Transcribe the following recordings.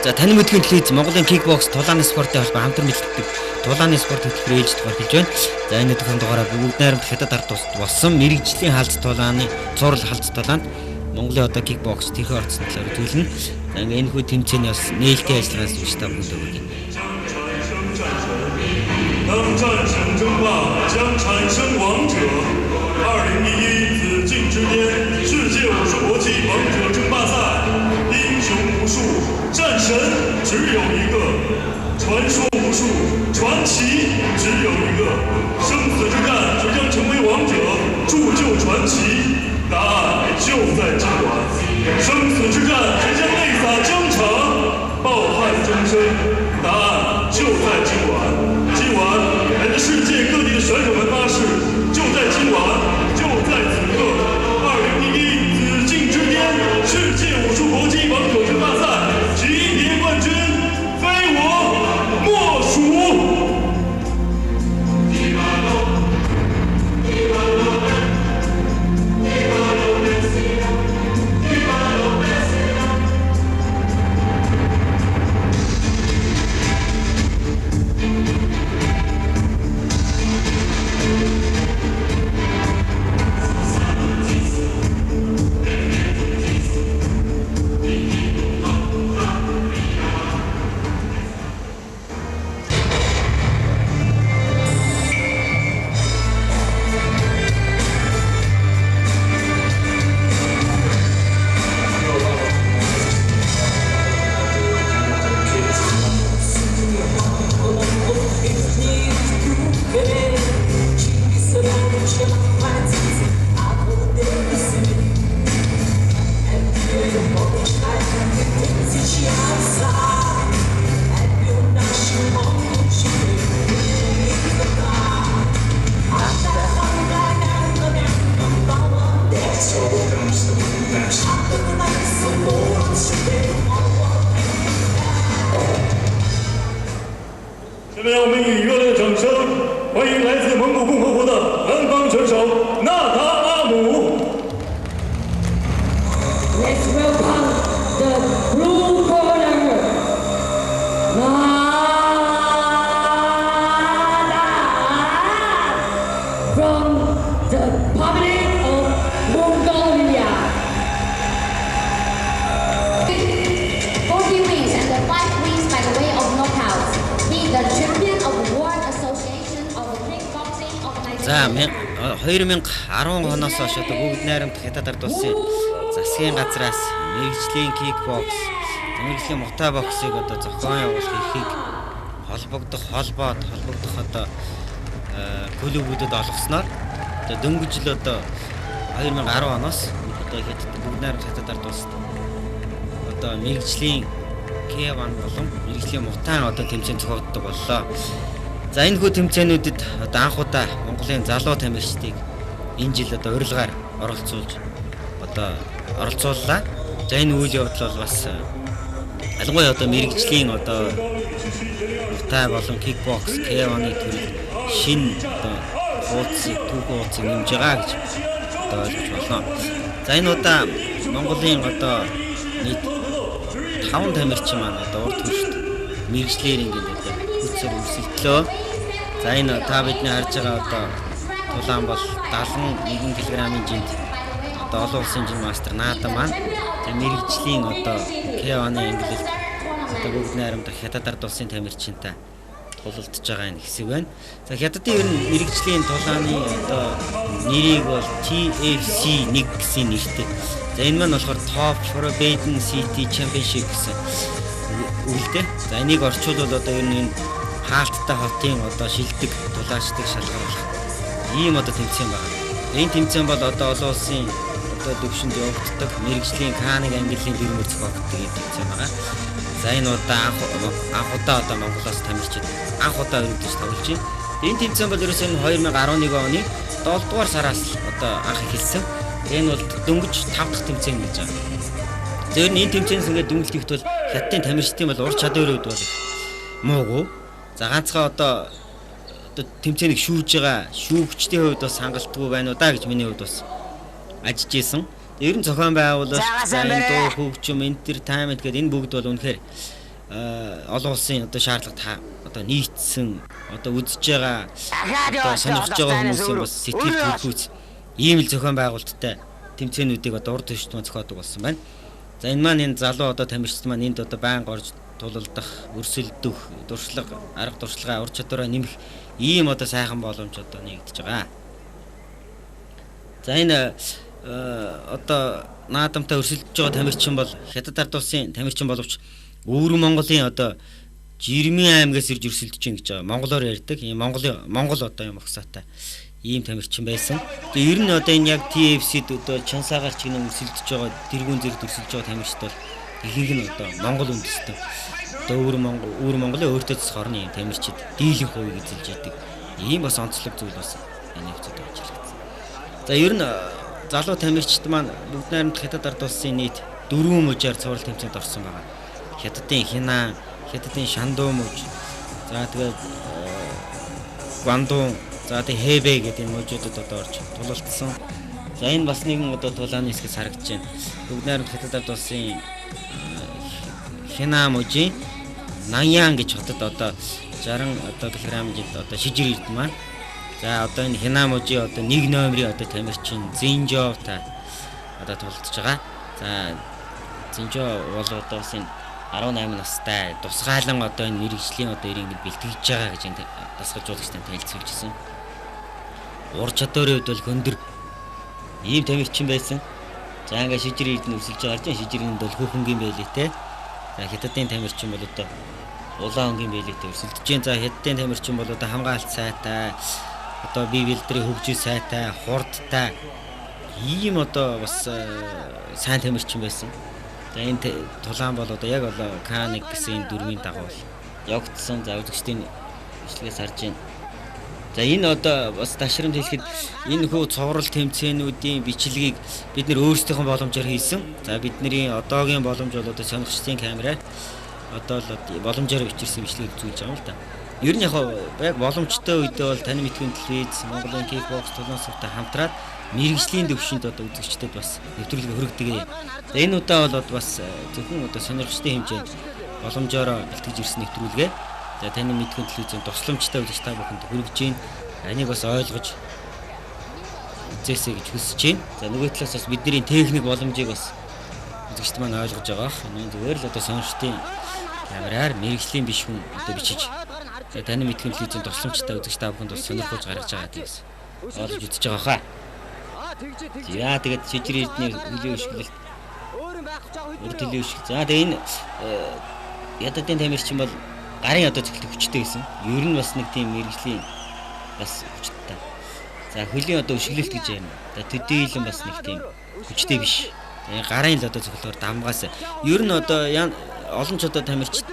За таны мэдхийн телевиз Монголын кикбокс тулааны спортын холбоо хамтран бэлтгэдэг тулааны спорт хөтөлбөр ээлж дугаар хэлж байна. За энэ төхөн дугаараа бүгд найрамд хятад ард тус болсон мэрэгжлийн халз тулааны цуврал халз тулаанд Монголын одоо кикбокс тэрхүү орцсон талаар төлнө. За энэ хүү тэмцээний бас нээлттэй ажиллагаас үүш та бүгд өгье. 当战神争霸将产生王者，2011紫禁之巅世界武术国际王者争霸赛，英雄无数，战神只有一个，传说无数，传奇只有一个，生死之战谁将成为王者，铸就传奇？答案就在今晚，生死之战谁将泪洒疆场，抱憾终生？答案就在今晚。 今晚，来自世界各地的选手们发誓，就在今晚，就在此刻，2011紫禁之巅世界武术国际王者争霸赛级别冠军，非我莫属。 下面让我们以热烈的掌声欢迎来自蒙古共和国的南方选手纳达阿姆。Let's welcome the blue corner, Nada from the Republic of Mongolia. 40 wins and the 5 wins by the way of knockouts. He is the champion of the World Association of Kickboxing Organization. За 2010 оноос хойш одоо бүгд найрамд хятад ард улсын засгийн газраас мэрэгжлийн кикбокс, мэрэгжлийн мутай боксыг одоо зохион явуулах эрхийг холбогдох одоо клубүүдэд олгосноор одоо дөнгөж жил одоо 2010 оноос одоо хятад бүгд найрамд хятад ард улсад одоо мэрэгжлийн K1 болон мэрэгжлийн мутай одоо тэмцээн зохиогддог боллоо. За энэ хүү тэмцээнүүдэд одоо анх удаа Монголын залуу тамирчдыг энэ жил одоо урилгаар оролцууллаа. За энэ үйл явдал бол бас ялангуяа одоо мэрэгжлийн одоо мутай болон кикбокс K1-ы төрөл шинэ одоо хуудсыг нэмж байгаа гэж одоо ойлгож байна. За энэ удаа Монголын одоо нийт 5 тамирчин маань одоо урд хүрт мэрэгжлэр ингээд хүчээр өрсөлдлөө. За энэ та бидний харж байгаа одоо тулаан бол 71 кг-ийн жинд одоо олон улсын жин мастер Нада маань за мэрэгжлийн одоо K1-ы ангилалд одоо бүгд найрамд хятад ард улсын тамирчинтай тулалдж байгаа энэ хэсэг байна. За хятадын ер нь мэрэгжлийн тулааны одоо нэрийг бол TFC 1 гэсэн нэртэй. За энэ маань болохоор Top Forbidden City Championship гэсэн үлдээ. За энийг орчуулбал одоо ер нь энэ хаалттай хотын одоо шилдэг тулаачдаг шалгаруулах ийм одоо тэмцээн байна. Энэ тэмцээн бол одоо олон улсын одоо төвшөнд явагддаг мэрэгжлийн Каныг ангиллын дэрмөр зохиогддог ийм тэмцээн байна. За энэ удаа анх удаа одоо Монголоос тамирчид анх удаа өргөдөж тоглож байна. Энэ тэмцээн бол ерөөсөө 2011 оны 7 дугаар сараас одоо анх эхэлсэн. Энэ бол дөнгөж 5 дахь тэмцээн гэж байна. Тэр энэ тэмцээнс ингээд дүнэлтэхт бол хятадын тамирчдын бол ур чадварын хувьд бол муугүй. За ганцхан одоо тэмцээнийг шүүж байгаа шүүгчдийн хувьд бас хангалтгүй байна уу да гэж миний хувьд бас ажиж исэн. Ер нь зохион байгуулалт, дуу хөгжим, энтер таймент гэдэг энэ бүгд бол үнэхээр олон улсын одоо шаардлага одоо нийцсэн одоо үзэж байгаа одоо сонирхож байгаа хүмүүсийн бас сэтгэл төрхүүц ийм л зохион байгуулалттай тэмцээнүүдийг одоо урд түвшинт зохиодог болсон байна. За энэ маань энэ залуу одоо тамирчид маань энд одоо байнга орж тулалдах, өрсөлдөх, дуршлага, арга туршлагаа ур чадвараа нэмэх ийм одоо сайхан боломж одоо нэгдэж байгаа. За энэ одоо наадамтай өрсөлдөж байгаа тамирчин бол Хятад ард улсын тамирчин боловч Өвөр Монголын одоо Жирмийн аймагаас ирж өрсөлдөж гин гэж байгаа. Монголоор ярьдаг. Ийм Монгол одоо юм багсаатай ийм тамирчин байсан. Тэгээ ер нь одоо энэ яг TFC-д одоо Чансаагаар ч гэнэ өрсөлдөж байгаа, тэргүүн зэрэг өрсөлдөж байгаа тамирчид бол ихэнх нь одоо Монгол үндэстэй. Одоо Өвөр Монголын өөртөө цэцхорны ийм тамирчид дийлэн хувийг эзэлж яадаг. Ийм бас онцлог зүйл бас энэ хэвчээд байж байгаа. За ер нь залуу тамирчид маань бүгд найрамд Хятад ард улсын нийт 4 мужаар цуврал тэмцээнд орсон байгаа. Хятадын Хинан, Хятадын Шандуу муж, за тэгээд Гвандун, за тэгээд Хэбэй гэдэг энэ мужуудад одоо орж тулалдсан. За энэ бас нэгэн одоо тулааны хэсгээс харагдаж байна. Бүгд найрамд Хятад ард улсын Хинан мужийн Наньян гэж хотод одоо 60 одоо килограммд одоо шижир ирд маань. За одоо энэ Хинан мужийн одоо 1 номерын одоо тамирчин Зинжовтай одоо тулалдж байгаа. За Зинжов бол одоо бас энэ 18 настай тусгаалan одоо энэ мэрэгжлийн одоо ирийг бэлтгэж байгаа гэж энэ дасгалжуулагчтай танилцуулжсэн. Ур чадварын хувьд бол хөндөр ийм тамирчин байсан. За ингээ шижир ирдэн өсөлж байгаа чинь шижирийн бол хүүхэнгийн байлээ те. За Хятадын тамирчин бол одоо улаан өнгийн байлээ те өсөлдөж जैन. За Хятадын тамирчин бол одоо хамгаалалт сайтай, одоо бие бэлтрийн хөгжил сайтай, хурдтай ийм одоо бас сайн тамирчин байсан. За энэ тулаан бол одоо яг бол Каник гэсэн дөрвийн дагуу явагдсан. За үзэгчдийн бичлэгээс харж байна. За энэ одоо бас ташрамд хэлэхэд энэ хүү цуврал тэмцээнүүдийн бичлэгийг бид нэр өөрсдийнхөө боломжоор хийсэн. За бидний одоогийн боломж бол одоо сонирхчдын камераар одоо л боломжоор бичирсэн бичлэгийг үзүүлж байгаа юм л да. Ер нь яг боломжтой үедээ бол таны мэдхийн телевиз, Монголын кикбокс тулаансавтай хамтраад мэрэгжлийн төвшөнд одоо үзэгчдэд бас нэвтрүүлэг хүргэдэг. Энэ удаа бол бас зөвхөн одоо сонирхчдын хэмжээнд боломжоор бэлтгэж ирсэн нэвтрүүлгээ. За таны мэдхийн телевизийн тусламжтай үзэгч та бүхэнд хүргэж гин. Энийг бас ойлгож үзээсэй гэж хүсэж байна. За нөгөө талаас бас бидний техник боломжийг бас үзэгчд маань ойлгож байгаа. Энэ зүгээр л одоо сонирхчдын камераар мэрэгжлийн биш хүн одоо бичиж таны мэдхийн телевизийн тусламжтай үзэгч та бүхэнд бас сонирхож гаргаж байгаа гэдгийг ойлгож үзэж байгаа хаа. За тэгээд шижир эрдний хөлийн өшгөлт өөр төлөв өшгөл. За тэгээд энэ ядадын тамирчин бол гарын одоо зөвхөлт хүчтэй гэсэн. Ер нь бас нэг тийм мэрэгжлийн бас хүчтэй. За хөлийн одоо өшгөлт гэж юм. За төдийлөн бас нэг тийм хүчтэй биш. Гарын л одоо зөвхөлөөр дамгаас. Ер нь одоо олон ч одоо тамирчид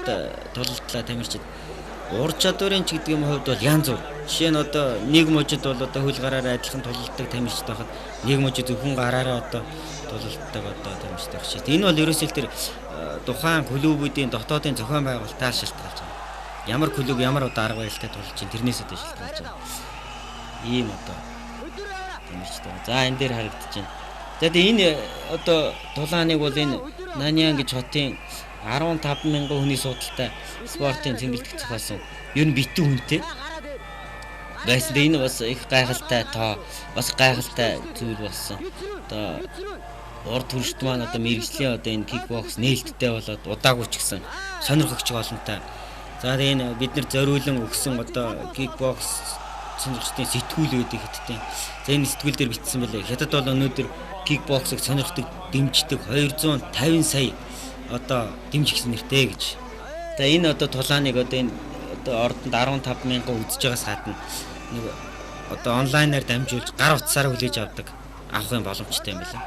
тулалдлаа тамирчид ур чадварын ч гэдэг юм хувьд бол янз бүр. Жишээ нь одоо нэг мужид бол одоо хөл гараараа адилхан тулалддаг тамирчид байхад нэг мужид зөвхөн гараараа одоо тулалддаг одоо тамирчид байх шít. Энэ бол ерөөсөө тэр тухайн клубүүдийн дотоодын зохион байгуулалтаар шалтгаалж байгаа. Ямар клуб ямар одоо арга барилтай тулж чинь тэрнээс одоо шалтгаалж байгаа. Ийм одоо тамирчид байна. За энэ дээр харагдаж байна. За тэгээ энэ одоо тулааныг бол энэ Наньян гэж хотын 15,000 хүний суудалтай спортын цэнгэлдэх зохиосон. Ер нь битүү хүнтэй. Байсан дээ энэ бас их гайхалтай тоо, бас гайхалтай зүйл болсон. Одоо урд хүршт маань одоо мэрэгжлийн одоо энэ кикбокс нээлттэй болоод удаагүй ч гэсэн сонирхогч олонтой. За тэгээ энэ бид нар зориулан өгсөн одоо кикбокс сонирхчдын сэтгүүл үүдийг Хятадын. За энэ сэтгүүл дээр бичсэн байлээ. Хятад бол өнөөдөр кикбоксыг сонирхдаг, дэмждэг 250 сая одоо дэмжих нэртэй гэж. За энэ одоо тулааныг одоо энэ одоо ордонд 15,000 үзэж байгаас гадна нэг одоо онлайнаар дамжуулж гар утсаараа хүлээж авах юм боломжтой юм байна.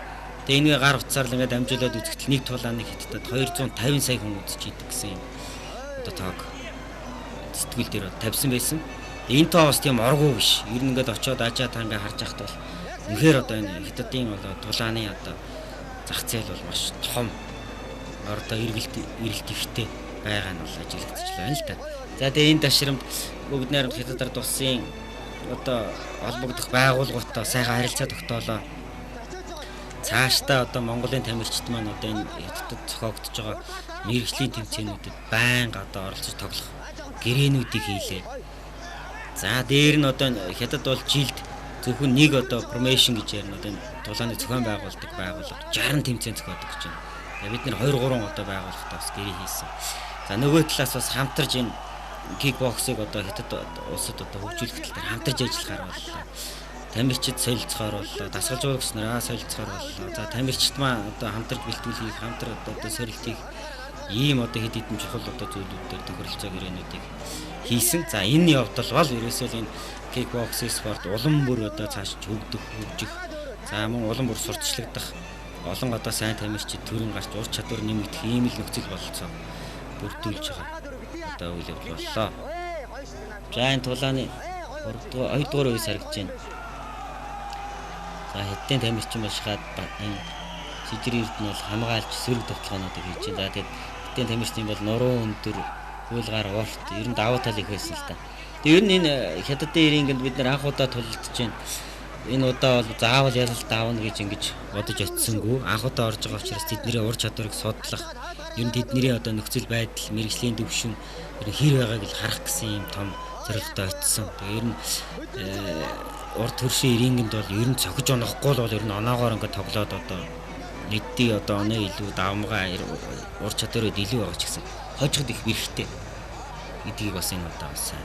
Тэгээ энэ гар утсаар л ингээд дамжуулаад үзэхдээ нэг тулааныг Хятадд 250 сая хүн үзэж идэг гэсэн юм одоо тоог сэтгүүл дээр тавьсан байсан. Энэ тоо бас тийм оргуу биш. Ер нь ингээд очиод ажаа та ингээд харж ахт бол үнэхээр одоо энэ Хятадын одоо тулааны одоо зах зээл бол маш том ордоо эргэлт ихтэй байгаа нь бол ажиглагдаж байна л да. За тэгээ энэ ташрамд бүгд найрамд Хятад ард улсын одоо холбогдох байгууллагуудтай сайхан харилцаа тогтоолоо. цаашдаа одоо Монголын тамирчид маань одоо энэ хятадд зохиогдож байгаа мэргэжлийн тэмцээнүүдэд байнга одоо оролцож тоглох гэрээнүүдийг хийлээ. За дээр нь одоо хятад бол жилд зөвхөн нэг одоо промошн гэж ярина одоо дулааны зохион байгуулалт 60 тэмцээн зохиодог гэж байна. Бид нэр 2-3 одоо байгууллагатаа бас гэрээ хийсэн. За нөгөө талаас бас хамтарч энэ кикбоксыг одоо хятад улсад одоо хөгжүүлэх тал дээр хамтарч ажиллахаар боллоо. Тамирчид солилцохоор боллоо, дасгалжуулагч нараа солилцохоор боллоо. За тамирчид маань одоо хамтарч бэлтгэл хийх, хамтар одоо сорилт хийх ийм одоо хэд хэдэн чухал одоо зүйлүүд дээр тохиролцоо гэрээнүүдийг хийсэн. За энэ явдал бол ерөөсөө энэ кикбокс спорт улам бүр одоо цааш хөгжих. За мөн улам бүр сурталчлагдах олон одоо сайн тамирчид төрөн гарч ур чадвар нэмэгдэх ийм л нөхцөл бололцоо бүрдүүлж байгаа одоо үйл явдал боллоо. За энэ тулааны 2 дугаар үеэс харагдаж байна. За хэдэн тамирчин башгаад энэ сэжрийн эрд нь бол хамгаалж сөрөг тоглоомнуудыг хийж байна. За тэгээд хэдэн тамирчин бол нуруу өндөр хуулгаар уурт ер нь давуу тал их байсан л та. Тэгээд ер нь энэ хятадын ирээнд бид нар анх удаа тулалдаж байна. Энэ удаа бол заавал ялалт аавна гэж ингэж бодож очисонгүй. Анх удаа орж байгаа учраас тэдний ур чадварыг судлах, ер нь тэдний одоо нөхцөл байдал, мэргэжлийн төвшин ер нь хэр байгааг л харах гэсэн юм том зорилготой очисон. Тэгээд ер нь урд төршийн ирээнд бол ер нь цохиж онохгүй бол ер нь оноогоор ингээд тоглоод одоо нэгдий одоо оноо илүү давмгаа ур чадварууд илүү байгаа ч гэсэн хожиход их бэрхтээ гэдгийг бас энэ удаа сайн